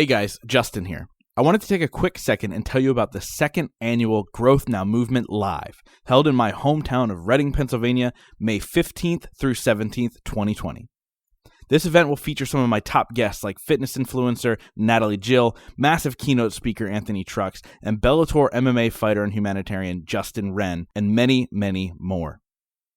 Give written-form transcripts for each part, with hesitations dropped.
Hey guys, Justin here. I wanted to take a quick second and tell you about the second annual Growth Now Movement Live, held in my hometown of Reading, Pennsylvania, May 15th through 17th, 2020. This event will feature some of my top guests like fitness influencer Natalie Jill, massive keynote speaker Anthony Trucks, and Bellator MMA fighter and humanitarian Justin Wren, and many, many more.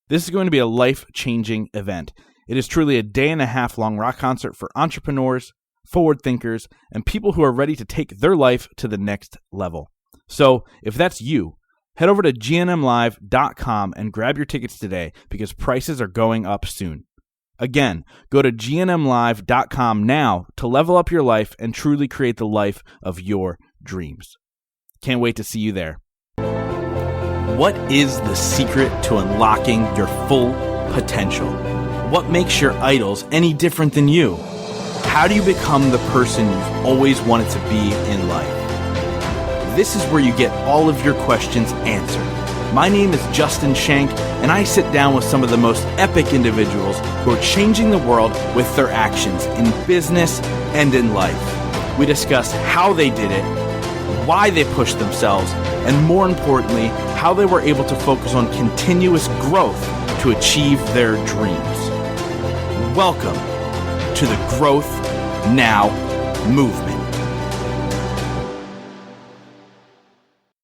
This is going to be a life-changing event. It is truly a day-and-a-half long rock concert for entrepreneurs, forward thinkers, and people who are ready to take their life to the next level. So, if that's you, head over to gnmlive.com and grab your tickets today because prices are going up soon. Again, go to gnmlive.com now to level up your life and truly create the life of your dreams. Can't wait to see you there. What is the secret to unlocking your full potential? What makes your idols any different than you? How do you become the person you've always wanted to be in life? This is where you get all of your questions answered. My name is Justin Shank, and I sit down with some of the most epic individuals who are changing the world with their actions in business and in life. We discuss how they did it, why they pushed themselves, and more importantly, how they were able to focus on continuous growth to achieve their dreams. Welcome to the Growth Now Movement.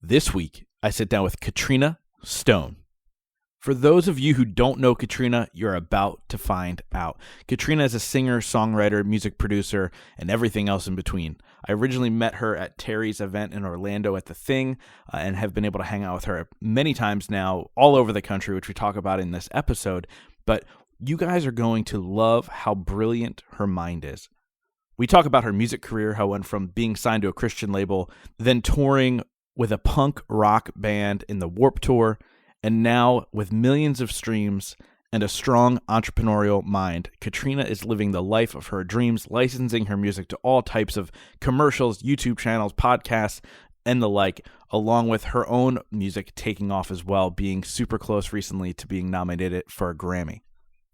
This week, I sit down with Katrina Stone. For those of you who don't know Katrina, you're about to find out. Katrina is a singer, songwriter, music producer, and everything else in between. I originally met her at Terry's event in Orlando at The Thing, and have been able to hang out with her many times now all over the country, which we talk about in this episode. But you guys are going to love how brilliant her mind is. We talk about her music career, how it went from being signed to a Christian label, then touring with a punk rock band in the Warped Tour, and now with millions of streams and a strong entrepreneurial mind, Katrina is living the life of her dreams, licensing her music to all types of commercials, YouTube channels, podcasts, and the like, along with her own music taking off as well, being super close recently to being nominated for a Grammy.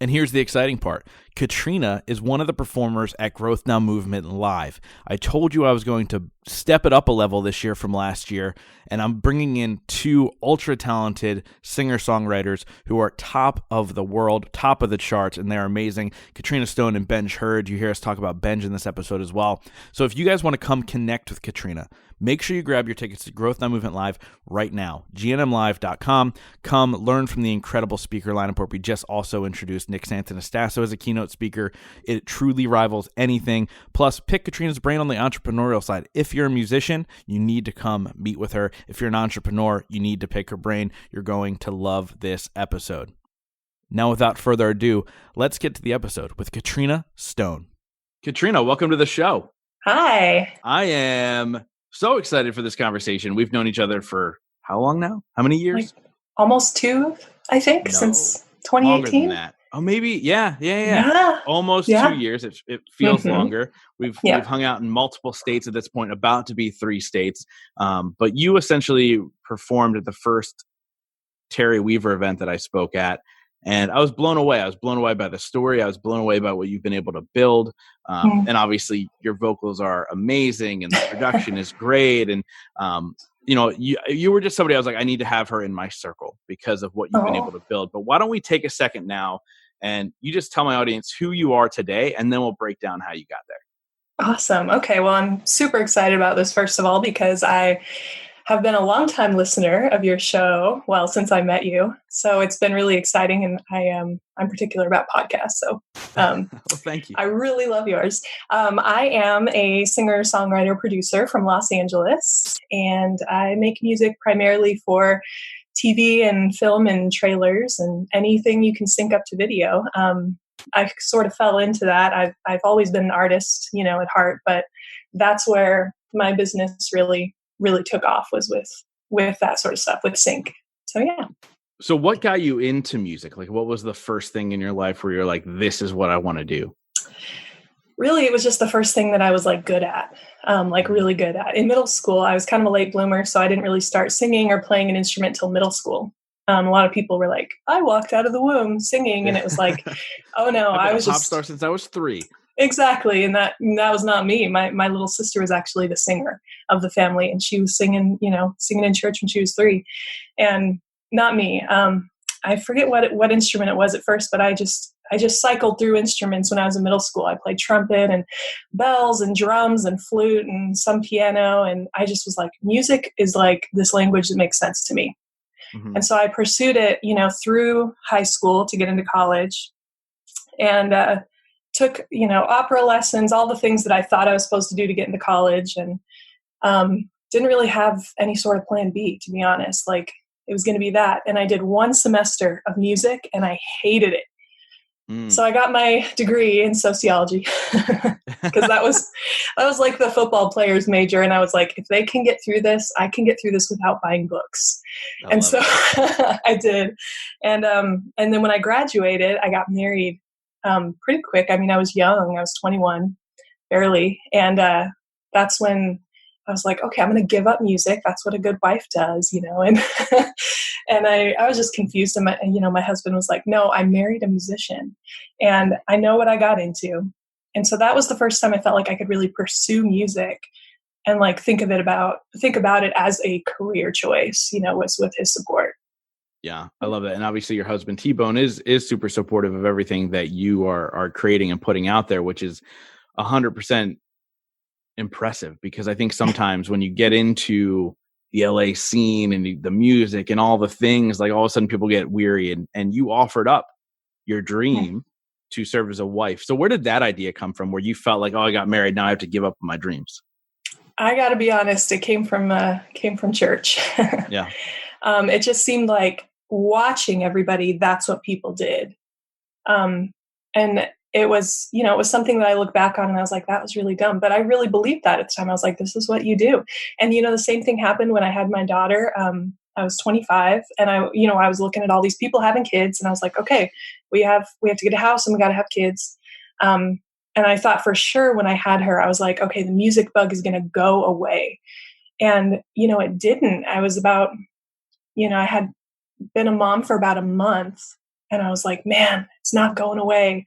And here's the exciting part. Katrina is one of the performers at Growth Now Movement Live. I told you I was going to step it up a level this year from last year, and I'm bringing in two ultra-talented singer-songwriters who are top of the world, top of the charts, and they're amazing. Katrina Stone and Benj Hurd. You hear us talk about Benj in this episode as well. So if you guys want to come connect with Katrina, make sure you grab your tickets to Growth Now Movement Live right now. gnmlive.com. Come learn from the incredible speaker lineup where we just also introduced Nick Santanastasso as a keynote speaker. It truly rivals anything. Plus, pick Katrina's brain on the entrepreneurial side. If you're a musician, you need to come meet with her. If you're an entrepreneur, you need to pick her brain. You're going to love this episode. Now, without further ado, let's get to the episode with Katrina Stone. Katrina, welcome to the show. Hi. I am so excited for this conversation. We've known each other for how long now? How many years? Like almost 2, I think, since 2018. Longer than that. Oh, maybe. Yeah. Almost 2 years. It feels longer. We've hung out in multiple states at this point, about to be 3 states. But you essentially performed at the first Terry Weaver event that I spoke at. And I was blown away. I was blown away by the story. I was blown away by what you've been able to build. And obviously your vocals are amazing and the production is great. And, you were just somebody I was like, I need to have her in my circle because of what you've been able to build. But why don't we take a second now and you just tell my audience who you are today, and then we'll break down how you got there. Awesome. Okay. Well, I'm super excited about this, first of all, because I have been a longtime listener of your show, since I met you. So it's been really exciting, and I'm particular about podcasts. So well, thank you. I really love yours. I am a singer, songwriter, producer from Los Angeles, and I make music primarily for TV and film and trailers and anything you can sync up to video. I sort of fell into that. I've always been an artist, at heart, but that's where my business really took off, was with that sort of stuff, with sync. So yeah. So what got you into music? Like, what was the first thing in your life where you're like, this is what I want to do? Really, it was just the first thing that I was good at, really good at. In middle school, I was kind of a late bloomer, so I didn't really start singing or playing an instrument till middle school. A lot of people were like, I walked out of the womb singing, and it was like, oh no, I've been I was a pop just star since I was 3. Exactly. And that was not me. My little sister was actually the singer of the family, and she was singing, singing in church when she was 3, and not me. I forget what instrument it was at first, but I just cycled through instruments when I was in middle school. I played trumpet and bells and drums and flute and some piano. And I just was like, music is like this language that makes sense to me. Mm-hmm. And so I pursued it, through high school to get into college, and took, opera lessons, all the things that I thought I was supposed to do to get into college. And didn't really have any sort of plan B, to be honest. Like, it was going to be that. And I did 1 semester of music and I hated it. So I got my degree in sociology because that was like the football player's major. And I was like, if they can get through this, I can get through this without buying books. And so I did. And then when I graduated, I got married pretty quick. I mean, I was young. I was 21, barely. And that's when I was like, okay, I'm going to give up music. That's what a good wife does, and and I was just confused. And my husband was like, no, I married a musician and I know what I got into. And so that was the first time I felt like I could really pursue music and like think about it as a career choice, with his support. Yeah, I love that. And obviously your husband T-Bone is super supportive of everything that you are creating and putting out there, which is 100% impressive, because I think sometimes when you get into the LA scene and the music and all the things, like all of a sudden people get weary, and you offered up your dream to serve as a wife. So where did that idea come from, where you felt like, oh, I got married, now I have to give up my dreams? I got to be honest, it came from church. Yeah. It just seemed like watching everybody, that's what people did. And it was something that I look back on and I was like, that was really dumb. But I really believed that at the time. I was like, this is what you do. And, the same thing happened when I had my daughter. I was 25 and I was looking at all these people having kids and I was like, okay, we have to get a house and we got to have kids. And I thought for sure when I had her, I was like, okay, the music bug is going to go away. And, it didn't. I was about, I had been a mom for about a month and I was like, man, it's not going away.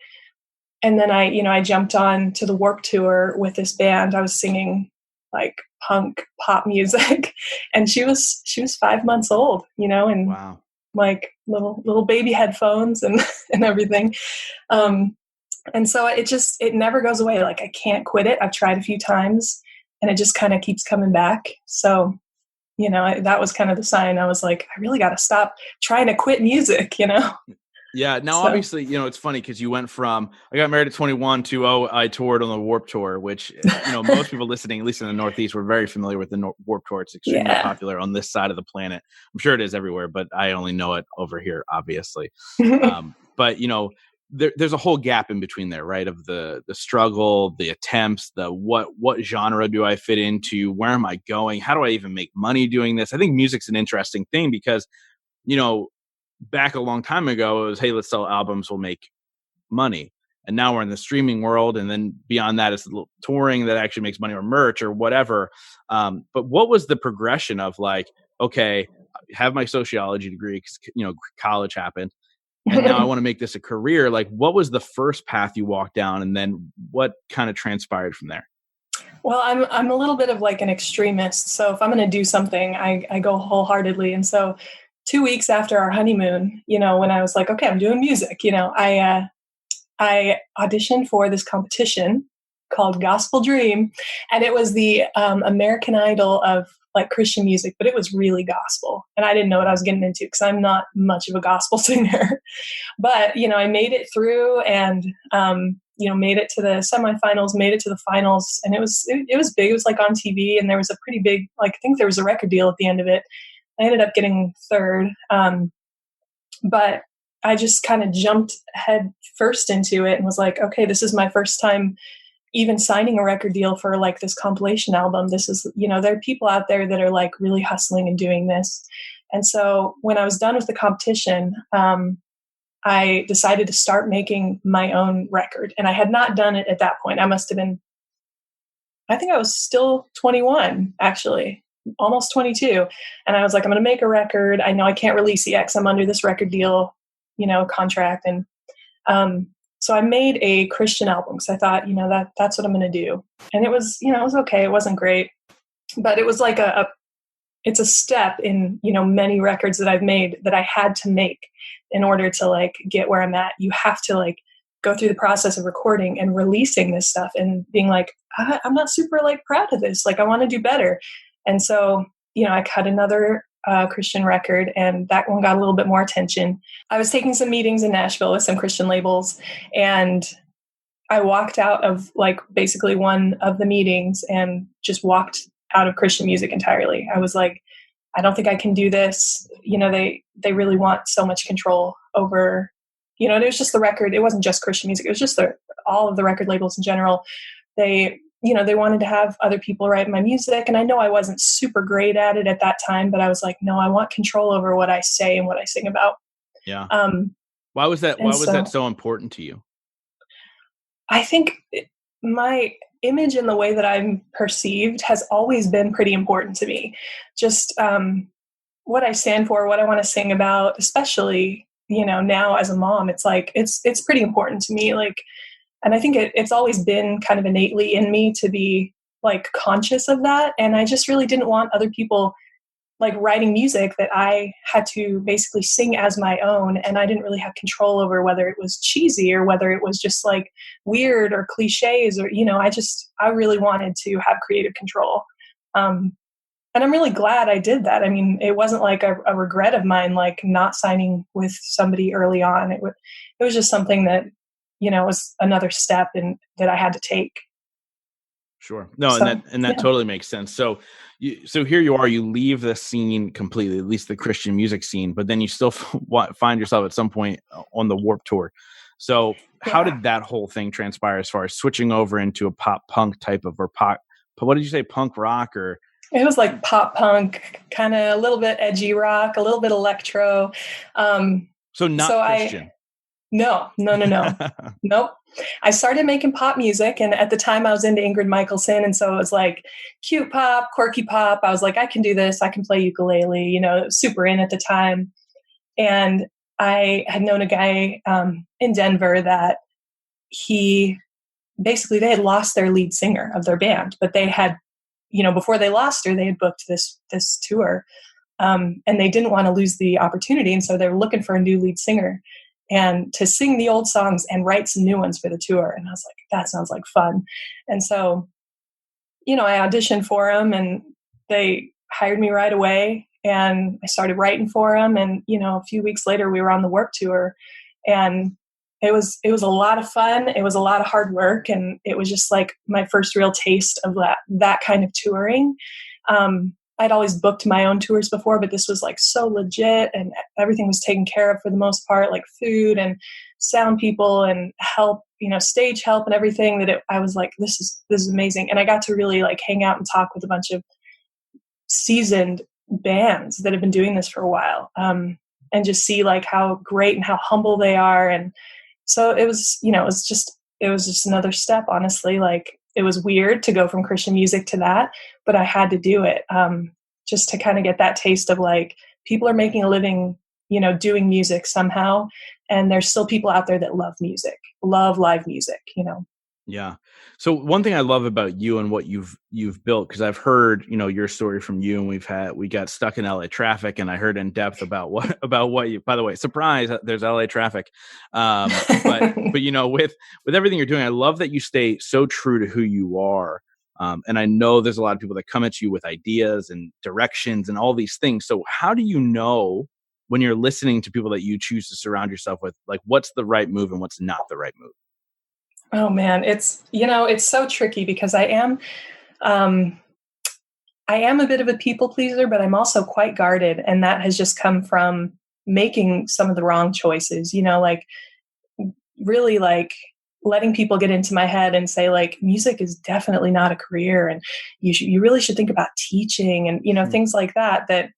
And then I jumped on to the Warped Tour with this band. I was singing like punk pop music and she was 5 months old, and wow, like little baby headphones and everything. And so it never goes away. Like, I can't quit it. I've tried a few times and it just kind of keeps coming back. So, that was kind of the sign. I was like, I really got to stop trying to quit music, Yeah. Now, obviously, it's funny because you went from, I got married at 21 to, I toured on the Warped Tour, which, most people listening, at least in the Northeast, were very familiar with the Warped Tour. It's extremely popular on this side of the planet. I'm sure it is everywhere, but I only know it over here, obviously. But, there's a whole gap in between there, right? Of the struggle, the attempts, the what genre do I fit into? Where am I going? How do I even make money doing this? I think music's an interesting thing because, back a long time ago, it was, hey, let's sell albums, we'll make money. And now we're in the streaming world. And then beyond that is the touring that actually makes money, or merch or whatever. But what was the progression of like, okay, I have my sociology degree because, college happened. And now I want to make this a career. Like, what was the first path you walked down? And then what kind of transpired from there? Well, I'm a little bit of like an extremist. So if I'm going to do something, I go wholeheartedly. And so 2 weeks after our honeymoon, when I was like, okay, I'm doing music, I auditioned for this competition called Gospel Dream. And it was the American Idol of like Christian music, but it was really gospel. And I didn't know what I was getting into because I'm not much of a gospel singer. But, I made it through and, made it to the semifinals, made it to the finals. And it was big. It was like on TV. And there was a pretty big, like, I think there was a record deal at the end of it. I ended up getting third. But I just kind of jumped head first into it and was like, okay, this is my first time even signing a record deal for like this compilation album. This is, there are people out there that are like really hustling and doing this. And so when I was done with the competition, I decided to start making my own record. And I had not done it at that point. I think I was still 21, actually, almost 22. And I was like, I'm going to make a record. I know I can't release it yet because I'm under this record deal, contract. And so I made a Christian album because I thought, that's what I'm going to do. And it was, it was okay. It wasn't great, but it was like it's a step in, many records that I've made that I had to make in order to like get where I'm at. You have to like go through the process of recording and releasing this stuff and being like, I'm not super like proud of this. Like I want to do better. And so, I cut another Christian record, and that one got a little bit more attention. I was taking some meetings in Nashville with some Christian labels, and I walked out of like basically one of the meetings and just walked out of Christian music entirely. I was like, I don't think I can do this. They really want so much control over, and it was just the record. It wasn't just Christian music. It was just all of the record labels in general. They wanted to have other people write my music. And I know I wasn't super great at it at that time, but I was like, no, I want control over what I say and what I sing about. Yeah. Why was that? Why was that so important to you? I think my image and the way that I'm perceived has always been pretty important to me. Just what I stand for, what I want to sing about, especially, now as a mom, it's like, it's pretty important to me. Like, and I think it's always been kind of innately in me to be like conscious of that. And I just really didn't want other people like writing music that I had to basically sing as my own. And I didn't really have control over whether it was cheesy or whether it was just like weird or cliches or, I really wanted to have creative control. And I'm really glad I did that. I mean, it wasn't like a regret of mine, like not signing with somebody early on. It was just something that, was another step that I had to take. Sure. No, and that totally makes sense. So here you are, you leave the scene completely, at least the Christian music scene, but then you still find yourself at some point on the Warped Tour. So how did that whole thing transpire as far as switching over into a pop punk type of, or pop, what did you say, punk rock or? It was like pop punk, kind of a little bit edgy rock, a little bit electro. So Christian. No. Nope. I started making pop music, and at the time I was into Ingrid Michaelson, and so it was like cute pop, quirky pop. I was like, I can do this. I can play ukulele, it was super in at the time. And I had known a guy in Denver that they had lost their lead singer of their band, but they had, before they lost her, they had booked this tour, and they didn't want to lose the opportunity, and so they were looking for a new lead singer and to sing the old songs and write some new ones for the tour. And I was like, that sounds like fun. And so, I auditioned for them, and they hired me right away, and I started writing for them. And, a few weeks later we were on the Warped Tour, and it was a lot of fun. It was a lot of hard work. And it was just like my first real taste of that kind of touring. I'd always booked my own tours before, but this was like so legit, and everything was taken care of for the most part, like food and sound people and help, stage help and everything, that I was like, this is amazing. And I got to really like hang out and talk with a bunch of seasoned bands that have been doing this for a while, and just see like how great and how humble they are. And so it was, it was just another step, honestly. Like, it was weird to go from Christian music to that, but I had to do it just to kind of get that taste of like, people are making a living, doing music somehow. And there's still people out there that love music, love live music, Yeah. So one thing I love about you and what you've built, because I've heard, your story from you, and we got stuck in LA traffic, and I heard in depth about what you, by the way, surprise, there's LA traffic. But with everything you're doing, I love that you stay so true to who you are. And I know there's a lot of people that come at you with ideas and directions and all these things. So how do you know when you're listening to people that you choose to surround yourself with, like what's the right move and what's not the right move? Oh man, it's so tricky, because I am a bit of a people pleaser, but I'm also quite guarded. And that has just come from making some of the wrong choices, like really like letting people get into my head and say like, music is definitely not a career. And you really should think about teaching and, things like that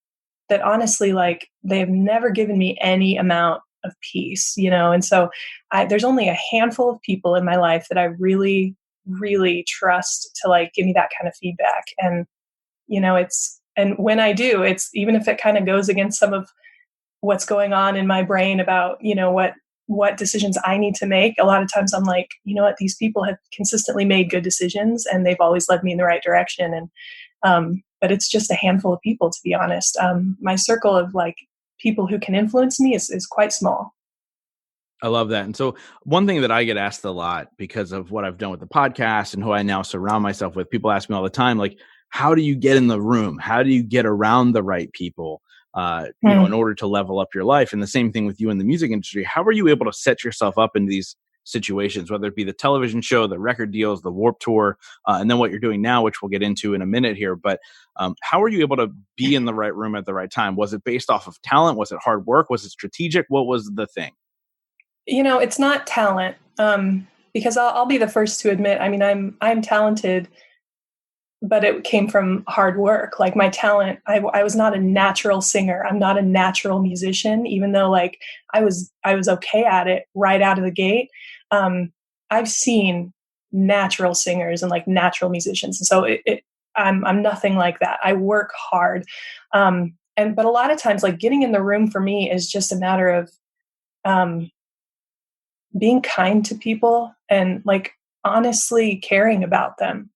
honestly, like they have never given me any amount of peace, and so there's only a handful of people in my life that I really, really trust to like give me that kind of feedback. And, and when I do, it's, even if it kind of goes against some of what's going on in my brain about, what what decisions I need to make. A lot of times I'm like, you know what, these people have consistently made good decisions and they've always led me in the right direction. And but it's just a handful of people, to be honest. My circle of like people who can influence me is quite small. I love that. And so one thing that I get asked a lot because of what I've done with the podcast and who I now surround myself with, people ask me all the time, like, how do you get in the room? How do you get around the right people, in order to level up your life? And the same thing with you in the music industry. How are you able to set yourself up in these situations, whether it be the television show, the record deals, the Warped Tour, and then what you're doing now, which we'll get into in a minute here. But how are you able to be in the right room at the right time? Was it based off of talent? Was it hard work? Was it strategic? What was the thing? It's not talent, because I'll be the first to admit, I mean, I'm talented, but it came from hard work. Like my talent, I was not a natural singer. I'm not a natural musician, even though like I was okay at it right out of the gate. I've seen natural singers and like natural musicians. And so I'm nothing like that. I work hard. But a lot of times like getting in the room for me is just a matter of, being kind to people and like honestly caring about them.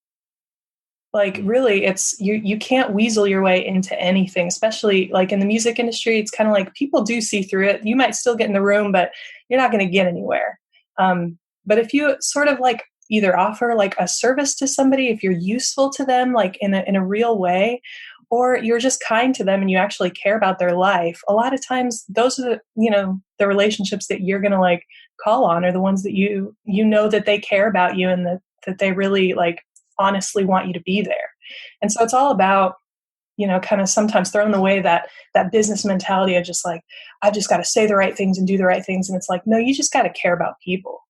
Like really it's you can't weasel your way into anything, especially like in the music industry. It's kind of like people do see through it. You might still get in the room, but you're not going to get anywhere. But if you sort of like either offer like a service to somebody, if you're useful to them, like in a real way, or you're just kind to them and you actually care about their life, a lot of times those are the relationships that you're going to like call on, are the ones that you know that they care about you and that they really like honestly want you to be there. And so it's all about, kind of sometimes throwing away that business mentality of just like, I've just got to say the right things and do the right things. And it's like, no, you just got to care about people,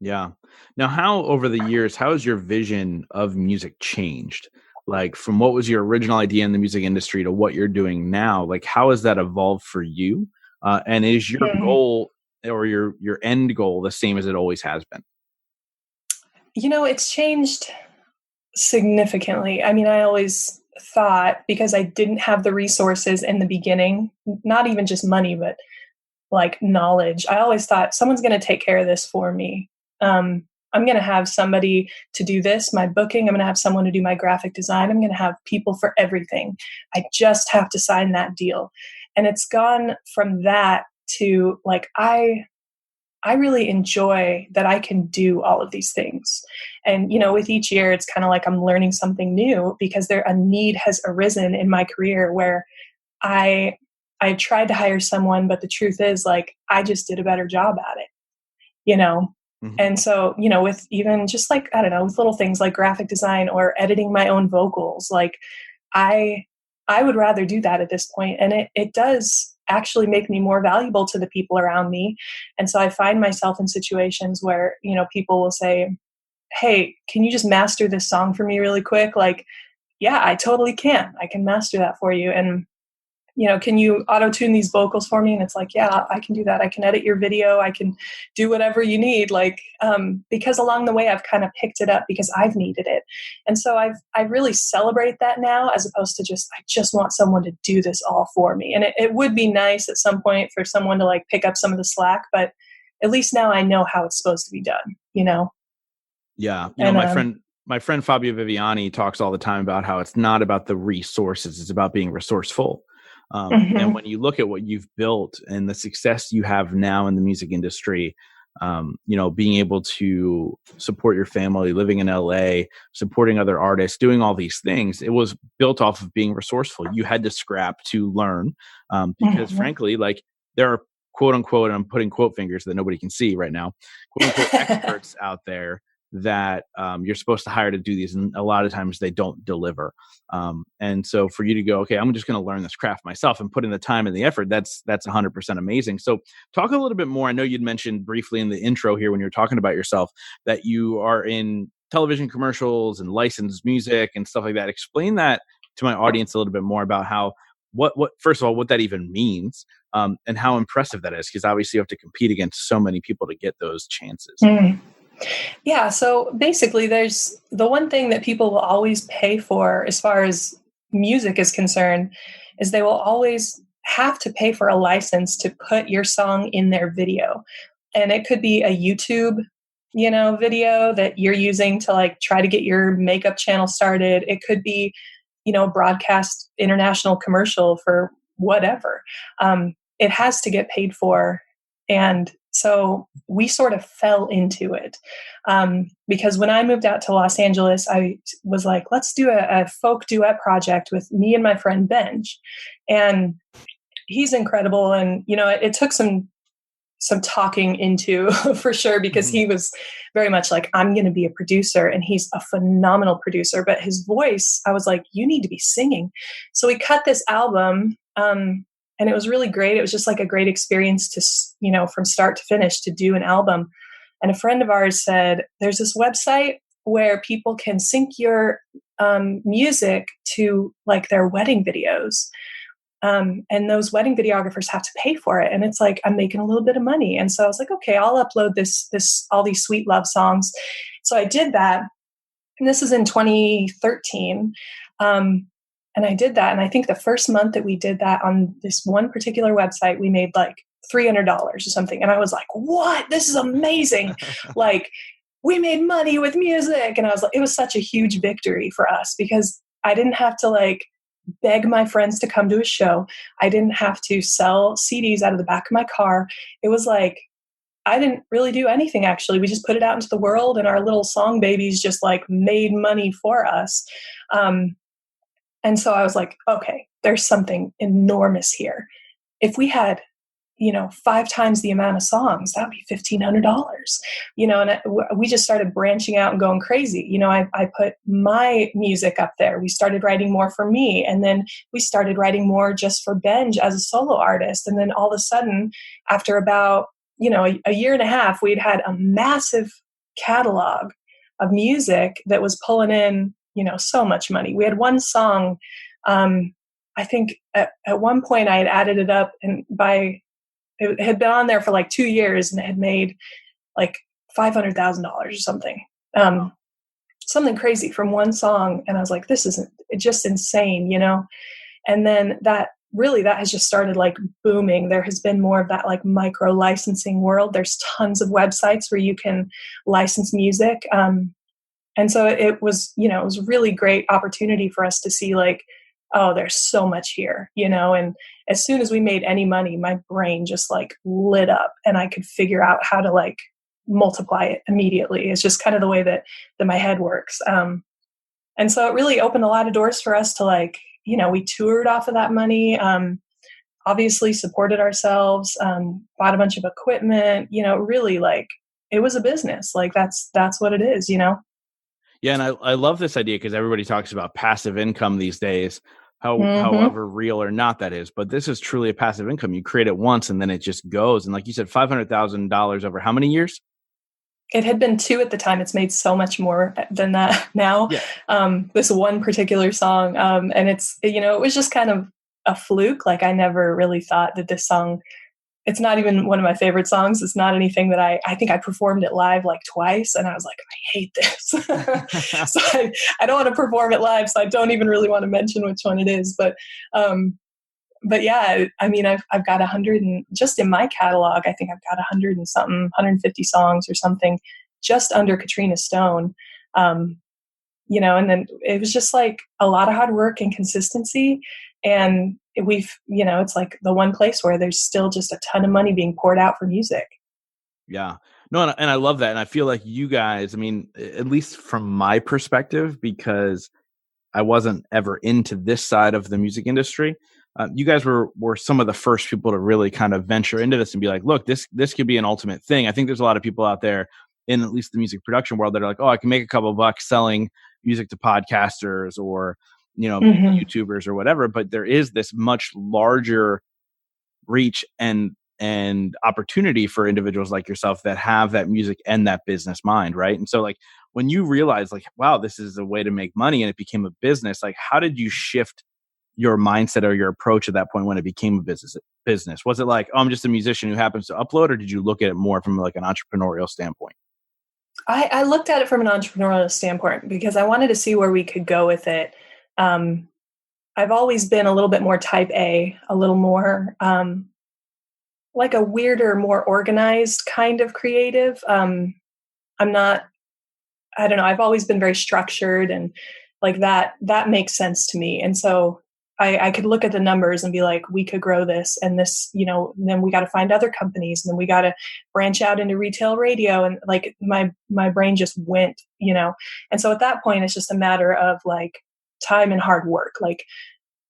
Yeah. Now, how over the years, how has your vision of music changed? Like from what was your original idea in the music industry to what you're doing now? Like how has that evolved for you? And is your goal or your end goal the same as it always has been? It's changed significantly. I mean, I always thought, because I didn't have the resources in the beginning, not even just money, but like knowledge, I always thought someone's going to take care of this for me. I'm going to have somebody to do this, my booking. I'm going to have someone to do my graphic design. I'm going to have people for everything. I just have to sign that deal. And it's gone from that to like, I really enjoy that I can do all of these things. And, with each year, it's kind of like I'm learning something new because a need has arisen in my career where I tried to hire someone, but the truth is like, I just did a better job at it, Mm-hmm. And so, with even just like, I don't know, with little things like graphic design or editing my own vocals, like I would rather do that at this point. And it does actually make me more valuable to the people around me. And so I find myself in situations where, people will say, hey, can you just master this song for me really quick? Like, yeah, I totally can. I can master that for you. And, can you auto-tune these vocals for me? And it's like, yeah, I can do that. I can edit your video. I can do whatever you need. Like, because along the way, I've kind of picked it up because I've needed it. And so I really celebrate that now, as opposed to I just want someone to do this all for me. And it would be nice at some point for someone to like pick up some of the slack, but at least now I know how it's supposed to be done, Yeah. And, my friend Fabio Viviani talks all the time about how it's not about the resources. It's about being resourceful. And when you look at what you've built and the success you have now in the music industry, being able to support your family, living in LA, supporting other artists, doing all these things, it was built off of being resourceful. You had to scrap to learn, because frankly, like there are quote unquote, I'm putting quote fingers that nobody can see right now, quote unquote experts out there that you're supposed to hire to do these. And a lot of times they don't deliver. And so for you to go, okay, I'm just going to learn this craft myself and put in the time and the effort, that's 100% amazing. So talk a little bit more. I know you'd mentioned briefly in the intro here when you were talking about yourself that you are in television commercials and licensed music and stuff like that. Explain that to my audience a little bit more about how, what first of all, what that even means, and how impressive that is. Because obviously you have to compete against so many people to get those chances. Yeah. So basically there's the one thing that people will always pay for as far as music is concerned is they will always have to pay for a license to put your song in their video. And it could be a YouTube, video that you're using to like try to get your makeup channel started. It could be, broadcast international commercial for whatever. It has to get paid for. And so we sort of fell into it. Because when I moved out to Los Angeles, I was like, let's do a folk duet project with me and my friend Benj. And he's incredible. And, it took some talking into for sure, because he was very much like, I'm going to be a producer, and he's a phenomenal producer, but his voice, I was like, you need to be singing. So we cut this album, and it was really great. It was just like a great experience to, from start to finish, to do an album. And a friend of ours said, there's this website where people can sync your music to like their wedding videos. And those wedding videographers have to pay for it. And it's like, I'm making a little bit of money. And so I was like, okay, I'll upload all these sweet love songs. So I did that. And this is in 2013. And I did that. And I think the first month that we did that on this one particular website, we made like $300 or something. And I was like, what? This is amazing. Like, we made money with music. And I was like, it was such a huge victory for us, because I didn't have to like beg my friends to come to a show. I didn't have to sell CDs out of the back of my car. It was like, I didn't really do anything, actually. We just put it out into the world, and our little song babies just like made money for us. And so I was like, okay, there's something enormous here. If we had, 5 times the amount of songs, that would be $1,500, and we just started branching out and going crazy. I put my music up there. We started writing more for me. And then we started writing more just for Benj as a solo artist. And then all of a sudden, after about, a year and a half, we'd had a massive catalog of music that was pulling in, so much money. We had one song, I think at one point I had added it up, and it had been on there for like 2 years, and it had made like $500,000 or something, something crazy from one song. And I was like, this isn't, it's just insane, And then that has just started like booming. There has been more of that like micro licensing world. There's tons of websites where you can license music. And so it was, it was a really great opportunity for us to see like, oh, there's so much here, and as soon as we made any money, my brain just like lit up, and I could figure out how to like multiply it immediately. It's just kind of the way that my head works. And so it really opened a lot of doors for us to like, we toured off of that money, obviously supported ourselves, bought a bunch of equipment, really like it was a business. Like that's what it is, Yeah. And I love this idea, because everybody talks about passive income these days, however real or not that is. But this is truly a passive income. You create it once, and then it just goes. And like you said, $500,000 over how many years? It had been 2 at the time. It's made so much more than that now. Yeah. This one particular song. And it's, it was just kind of a fluke. Like I never really thought that this song, it's not even one of my favorite songs. It's not anything that I think I performed it live like twice. And I was like, I hate this. So I don't want to perform it live. So I don't even really want to mention which one it is. But yeah, I mean, I've got 100 and just in my catalog, I think I've got 100 and something, 150 songs or something just under Katrina Stone. And then it was just like a lot of hard work and consistency. And it's like the one place where there's still just a ton of money being poured out for music. Yeah. No, and I love that. And I feel like you guys, I mean, at least from my perspective, because I wasn't ever into this side of the music industry, you guys were some of the first people to really kind of venture into this and be like, look, this could be an ultimate thing. I think there's a lot of people out there in at least the music production world that are like, oh, I can make a couple of bucks selling music to podcasters or, YouTubers or whatever. But there is this much larger reach and opportunity for individuals like yourself that have that music and that business mind, right? And so like when you realize like, wow, this is a way to make money and it became a business, like how did you shift your mindset or your approach at that point when it became a business? Was it like, oh, I'm just a musician who happens to upload, or did you look at it more from like an entrepreneurial standpoint? I looked at it from an entrepreneurial standpoint because I wanted to see where we could go with it. I've always been a little bit more type A, a little more like a weirder, more organized kind of creative. I'm not, I don't know, I've always been very structured and like that makes sense to me. And so I could look at the numbers and be like, we could grow this and this, and then we got to find other companies and then we got to branch out into retail radio. And like my brain just went. And so at that point, it's just a matter of like time and hard work. Like,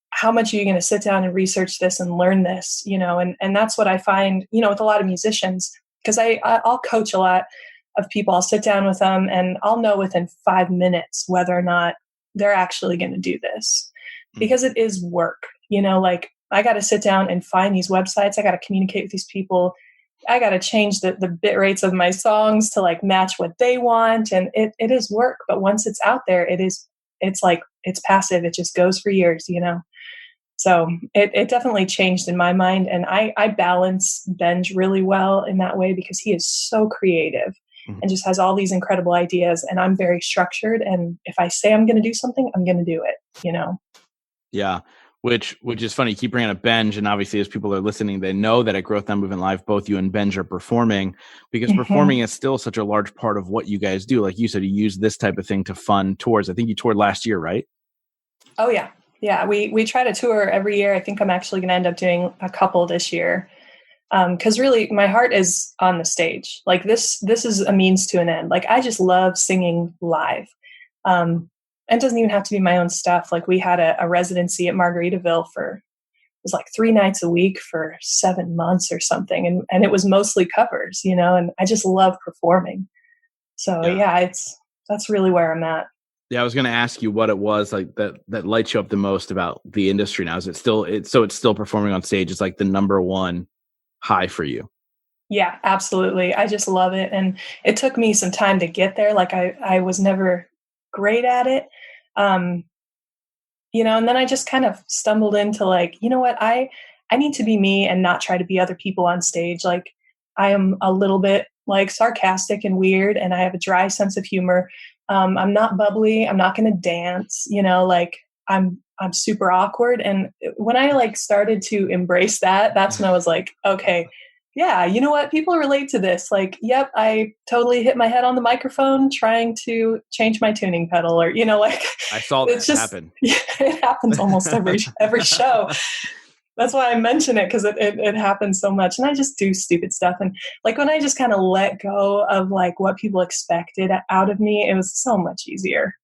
how much are you going to sit down and research this and learn this, and that's what I find, with a lot of musicians, because I'll coach a lot of people. I'll sit down with them and I'll know within 5 minutes whether or not they're actually going to do this, because it is work, like I got to sit down and find these websites. I got to communicate with these people. I got to change the bit rates of my songs to like match what they want. And it is work, but once it's out there, it's like, it's passive. It just goes for years, So it definitely changed in my mind. And I balance Benj really well in that way because he is so creative and just has all these incredible ideas. And I'm very structured. And if I say I'm going to do something, I'm going to do it, Yeah. Which is funny. You keep bringing up Benj, and obviously as people are listening, they know that at Growth Not Movement Live, both you and Benj are performing, because performing is still such a large part of what you guys do. Like you said, you use this type of thing to fund tours. I think you toured last year, right? Oh yeah. Yeah. We try to tour every year. I think I'm actually going to end up doing a couple this year. Cause really my heart is on the stage. Like this is a means to an end. Like I just love singing live. And it doesn't even have to be my own stuff. Like we had a residency at Margaritaville it was like 3 nights a week for 7 months or something. And it was mostly covers, and I just love performing. So yeah, that's really where I'm at. Yeah. I was going to ask you what it was like that lights you up the most about the industry now. Is it still, it's still performing on stage. It's like the number one high for you. Yeah, absolutely. I just love it. And it took me some time to get there. Like I was never great at it. And then I just kind of stumbled into like, you know what, I need to be me and not try to be other people on stage. Like I am a little bit like sarcastic and weird, and I have a dry sense of humor. I'm not bubbly. I'm not going to dance, like I'm super awkward. And when I like started to embrace that, that's when I was like, okay, yeah, you know what? People relate to this. Like, yep, I totally hit my head on the microphone trying to change my tuning pedal, or like I saw that happen. Yeah, it happens almost every show. That's why I mention it, because it happens so much, and I just do stupid stuff. And like when I just kind of let go of like what people expected out of me, it was so much easier.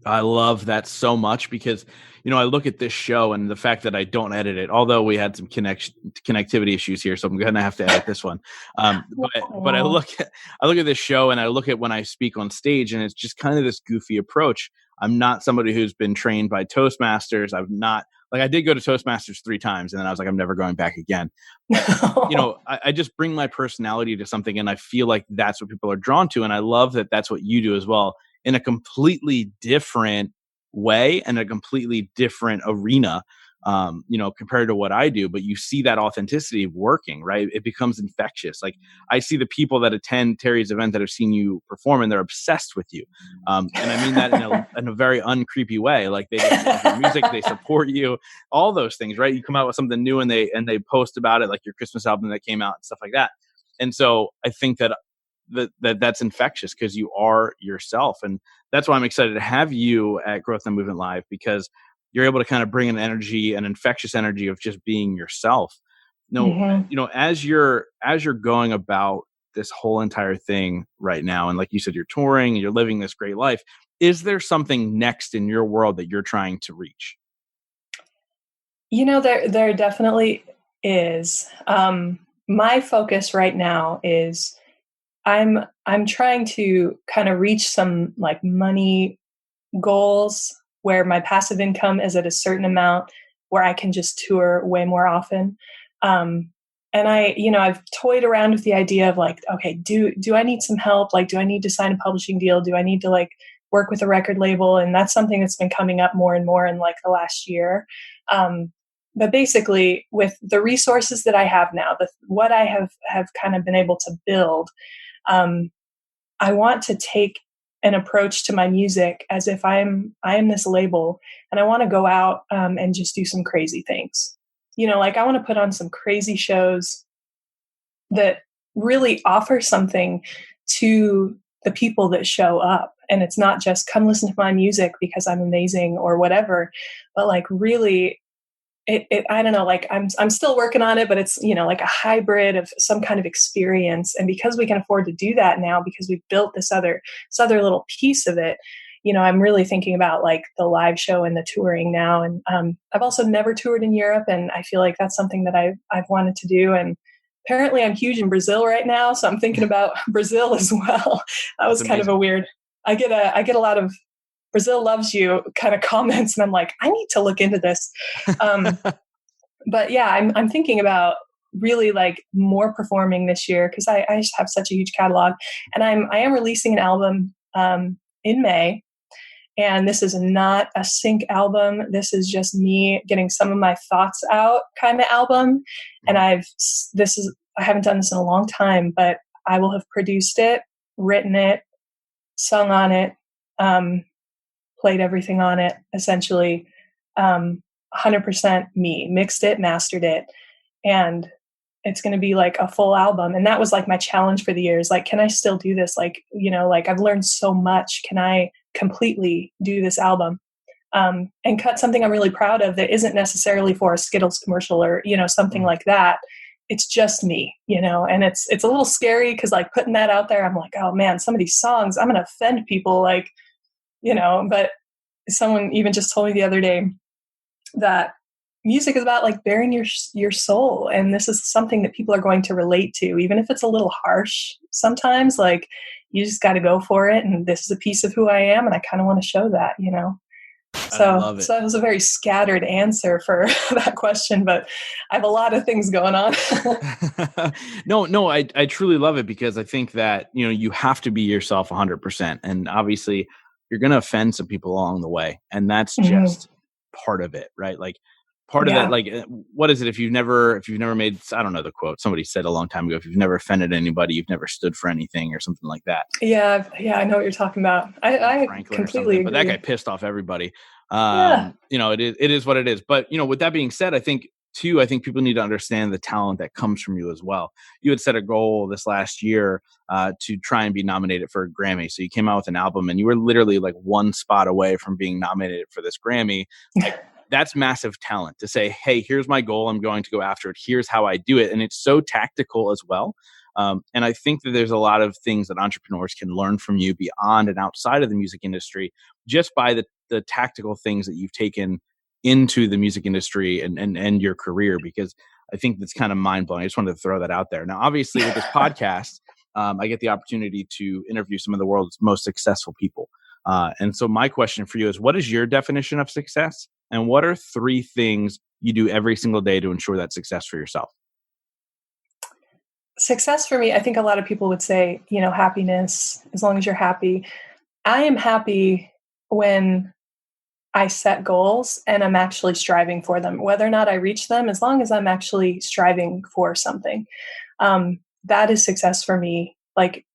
I love that so much because, I look at this show and the fact that I don't edit it, although we had some connectivity issues here, so I'm going to have to edit this one. But I look at this show and I look at when I speak on stage, and it's just kind of this goofy approach. I'm not somebody who's been trained by Toastmasters. I did go to Toastmasters 3 times, and then I was like, I'm never going back again. I just bring my personality to something, and I feel like that's what people are drawn to. And I love that that's what you do as well, in a completely different way and a completely different arena, compared to what I do. But you see that authenticity working, right? It becomes infectious. Like I see the people that attend Terry's event that have seen you perform, and they're obsessed with you. And I mean that in a very uncreepy way. Like they just love your music, they support you, all those things, right? You come out with something new and they post about it, like your Christmas album that came out and stuff like that. And so I think that's infectious because you are yourself. And that's why I'm excited to have you at Growth Not Movement Live, because you're able to kind of bring an energy, an infectious energy of just being yourself. As you're going about this whole entire thing right now, and like you said, you're touring and you're living this great life, is there something next in your world that you're trying to reach? There definitely is. My focus right now is I'm trying to kind of reach some like money goals where my passive income is at a certain amount where I can just tour way more often. And I've toyed around with the idea of like, okay, do I need some help? Like, do I need to sign a publishing deal? Do I need to like work with a record label? And that's something that's been coming up more and more in like the last year. But basically with the resources that I have now, what I have kind of been able to build, I want to take an approach to my music as if I am this label, and I want to go out and just do some crazy things. Like I want to put on some crazy shows that really offer something to the people that show up. And it's not just come listen to my music because I'm amazing or whatever, but like really I don't know, like I'm still working on it, but it's, like a hybrid of some kind of experience. And because we can afford to do that now, because we've built this other little piece of it, I'm really thinking about like the live show and the touring now. And I've also never toured in Europe, and I feel like that's something that I've wanted to do. And apparently I'm huge in Brazil right now, so I'm thinking about Brazil as well. That was kind of a weird. I get a lot of Brazil loves you kind of comments, and I'm like, I need to look into this. But yeah, I'm thinking about really like more performing this year, because I just have such a huge catalog, and I am releasing an album in May. And this is not a sync album. This is just me getting some of my thoughts out kind of album. And I haven't done this in a long time, but I will have produced it, written it, sung on it, played everything on it, essentially 100% me, mixed it, mastered it. And it's going to be like a full album. And that was like my challenge for the year is like, can I still do this? Like, like I've learned so much. Can I completely do this album and cut something I'm really proud of that isn't necessarily for a Skittles commercial or, something like that. It's just me, and it's a little scary because like putting that out there, I'm like, oh man, some of these songs, I'm going to offend people, like, but someone even just told me the other day that music is about like bearing your soul. And this is something that people are going to relate to, even if it's a little harsh sometimes. Like you just got to go for it. And this is a piece of who I am. And I kind of want to show that, So that was a very scattered answer for that question, but I have a lot of things going on. No, I truly love it, because I think that, you have to be yourself 100%. And obviously you're going to offend some people along the way. And that's just part of it, right? Like part of that, like, what is it? If you've never made, I don't know the quote, somebody said a long time ago, if you've never offended anybody, you've never stood for anything, or something like that. Yeah. I know what you're talking about. I completely agree. But that guy pissed off everybody. It is what it is. But, with that being said, I think people need to understand the talent that comes from you as well. You had set a goal this last year to try and be nominated for a Grammy. So you came out with an album, and you were literally like one spot away from being nominated for this Grammy. Like, that's massive talent to say, hey, here's my goal. I'm going to go after it. Here's how I do it. And it's so tactical as well. And I think that there's a lot of things that entrepreneurs can learn from you beyond and outside of the music industry, just by the tactical things that you've taken into the music industry and your career, because I think that's kind of mind blowing. I just wanted to throw that out there. Now, obviously with this podcast, I get the opportunity to interview some of the world's most successful people. And so my question for you is, what is your definition of success? And what are 3 things you do every single day to ensure that success for yourself? Success for me, I think a lot of people would say, happiness, as long as you're happy. I am happy when I set goals and I'm actually striving for them, whether or not I reach them, as long as I'm actually striving for something. That is success for me, like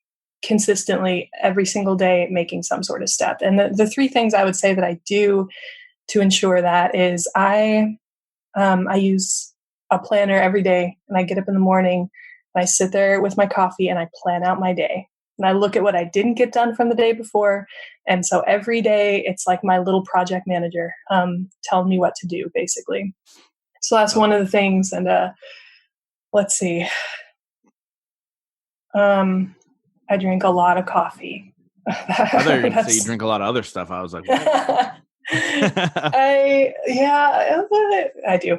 consistently every single day making some sort of step. And the 3 things I would say that I do to ensure that is I use a planner every day, and I get up in the morning and I sit there with my coffee and I plan out my day. And I look at what I didn't get done from the day before. And so every day it's like my little project manager telling me what to do, basically. So that's one of the things. And let's see. I drink a lot of coffee. I thought you were going to say you drink a lot of other stuff. I was like, what? I do.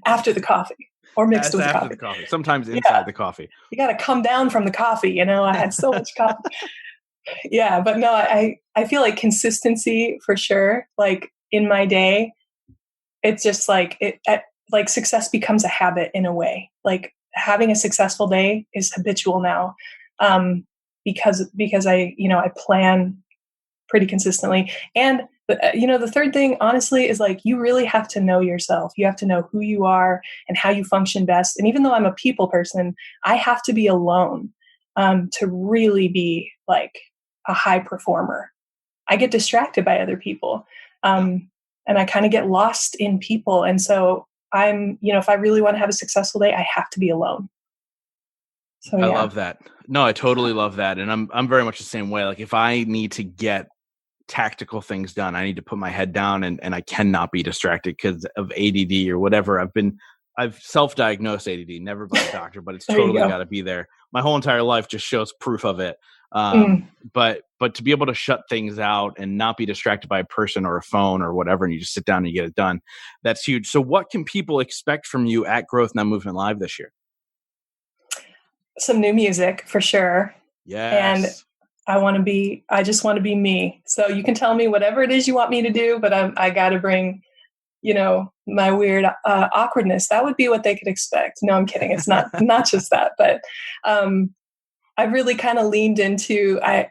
After the coffee. Or mixed with after the coffee. Sometimes inside the coffee. You got to come down from the coffee. I had so much coffee. Yeah, but no, I feel like consistency for sure. Like in my day, it's just like like success becomes a habit in a way. Like having a successful day is habitual now, because I plan pretty consistently. And the third thing, honestly, is like you really have to know yourself. You have to know who you are and how you function best. And even though I'm a people person, I have to be alone to really be like a high performer. I get distracted by other people. And I kind of get lost in people. And so if I really want to have a successful day, I have to be alone. So I love that. No, I totally love that. And I'm very much the same way. Like if I need to get tactical things done, I need to put my head down and I cannot be distracted because of ADD or whatever. I've self-diagnosed ADD, never by a doctor, but it's totally got to be there. My whole entire life just shows proof of it. But to be able to shut things out and not be distracted by a person or a phone or whatever, and you just sit down and you get it done, that's huge. So what can people expect from you at Growth Now Movement Live this year? Some new music for sure. Yes. And I just want to be me. So you can tell me whatever it is you want me to do, but I got to bring, my weird awkwardness. That would be what they could expect. No, I'm kidding. It's not just that, but I really kind of leaned into, I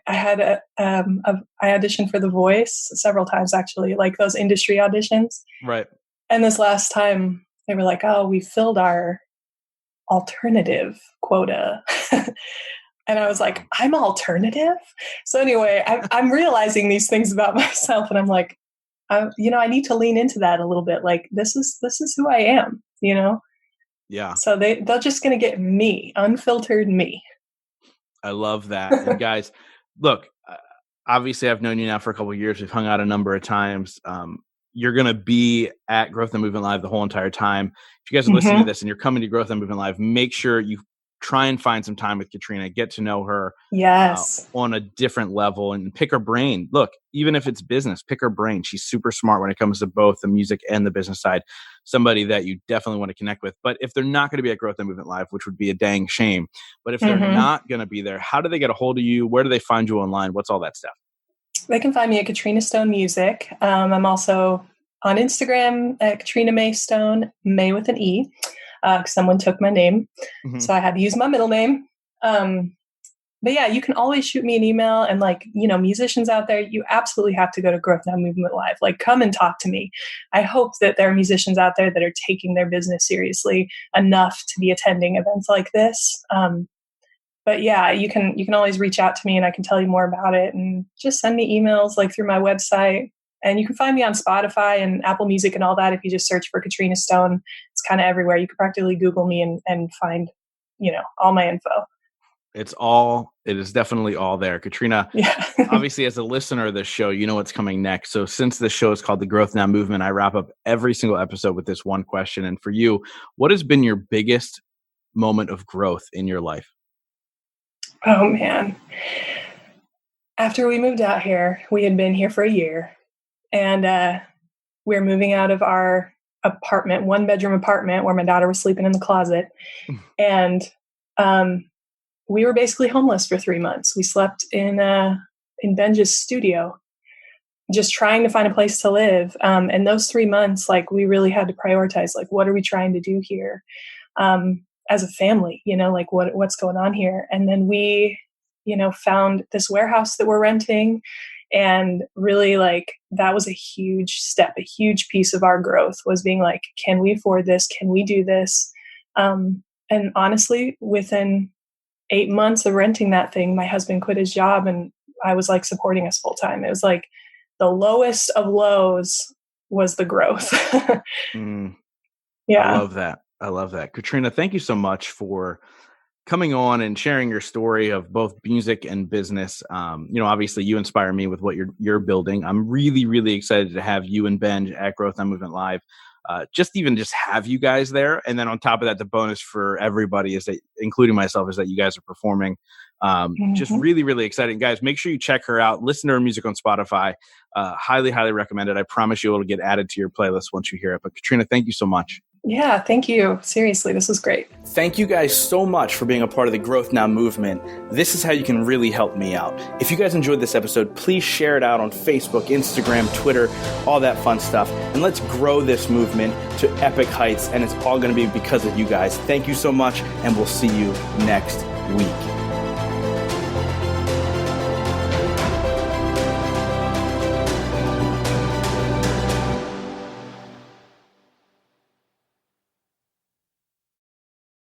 auditioned for The Voice several times, actually, like those industry auditions. Right. And this last time they were like, oh, we filled our alternative quota. And I was like, I'm alternative. So anyway, I'm realizing these things about myself, and I'm like, I need to lean into that a little bit. Like this is who I am, Yeah. So they're just going to get me, unfiltered me. I love that. And guys, look, obviously I've known you now for a couple of years. We've hung out a number of times. You're going to be at Growth and Movement Live the whole entire time. If you guys are listening to this and you're coming to Growth and Movement Live, make sure you try and find some time with Katrina, get to know her on a different level and pick her brain. Look, even if it's business, pick her brain. She's super smart when it comes to both the music and the business side. Somebody that you definitely want to connect with. But if they're not going to be at Growth and Movement Live, which would be a dang shame, but if they're not going to be there, how do they get a hold of you? Where do they find you online? What's all that stuff? They can find me at Katrina Stone Music. I'm also on Instagram at Katrina May Stone, May with an E. Someone took my name, so I had to use my middle name. But yeah, you can always shoot me an email, and musicians out there, you absolutely have to go to Growth Now Movement Live. Like, come and talk to me. I hope that there are musicians out there that are taking their business seriously enough to be attending events like this. But yeah, you can always reach out to me, and I can tell you more about it, and just send me emails through my website. And you can find me on Spotify and Apple Music and all that. If you just search for Katrina Stone, it's kind of everywhere. You can practically Google me and find, all my info. It is definitely all there. Katrina, obviously as a listener of this show, you know what's coming next. So since this show is called the Growth Now Movement, I wrap up every single episode with this one question. And for you, what has been your biggest moment of growth in your life? Oh man. After we moved out here, we had been here for a year. And we were moving out of our apartment, 1-bedroom apartment where my daughter was sleeping in the closet. And we were basically homeless for 3 months. We slept in Benja's studio, just trying to find a place to live. And those 3 months, we really had to prioritize, what are we trying to do here as a family, what's going on here? And then we, found this warehouse that we're renting. And really, that was a huge step, a huge piece of our growth was being can we afford this? Can we do this? And honestly, within 8 months of renting that thing, my husband quit his job and I was supporting us full time. It was the lowest of lows was the growth. Yeah. I love that. Katrina, thank you so much for coming on and sharing your story of both music and business. Obviously you inspire me with what you're building. I'm really, really excited to have you and Ben at Growth Now Movement Live. Just have you guys there. And then on top of that, the bonus for everybody is that, including myself, is that you guys are performing. Just really, really exciting. Guys, make sure you check her out. Listen to her music on Spotify. Highly, highly recommend it. I promise you it'll get added to your playlist once you hear it. But Katrina, thank you so much. Yeah, thank you. Seriously, this was great. Thank you guys so much for being a part of the Growth Now movement. This is how you can really help me out. If you guys enjoyed this episode, please share it out on Facebook, Instagram, Twitter, all that fun stuff. And let's grow this movement to epic heights. And it's all going to be because of you guys. Thank you so much, and we'll see you next week.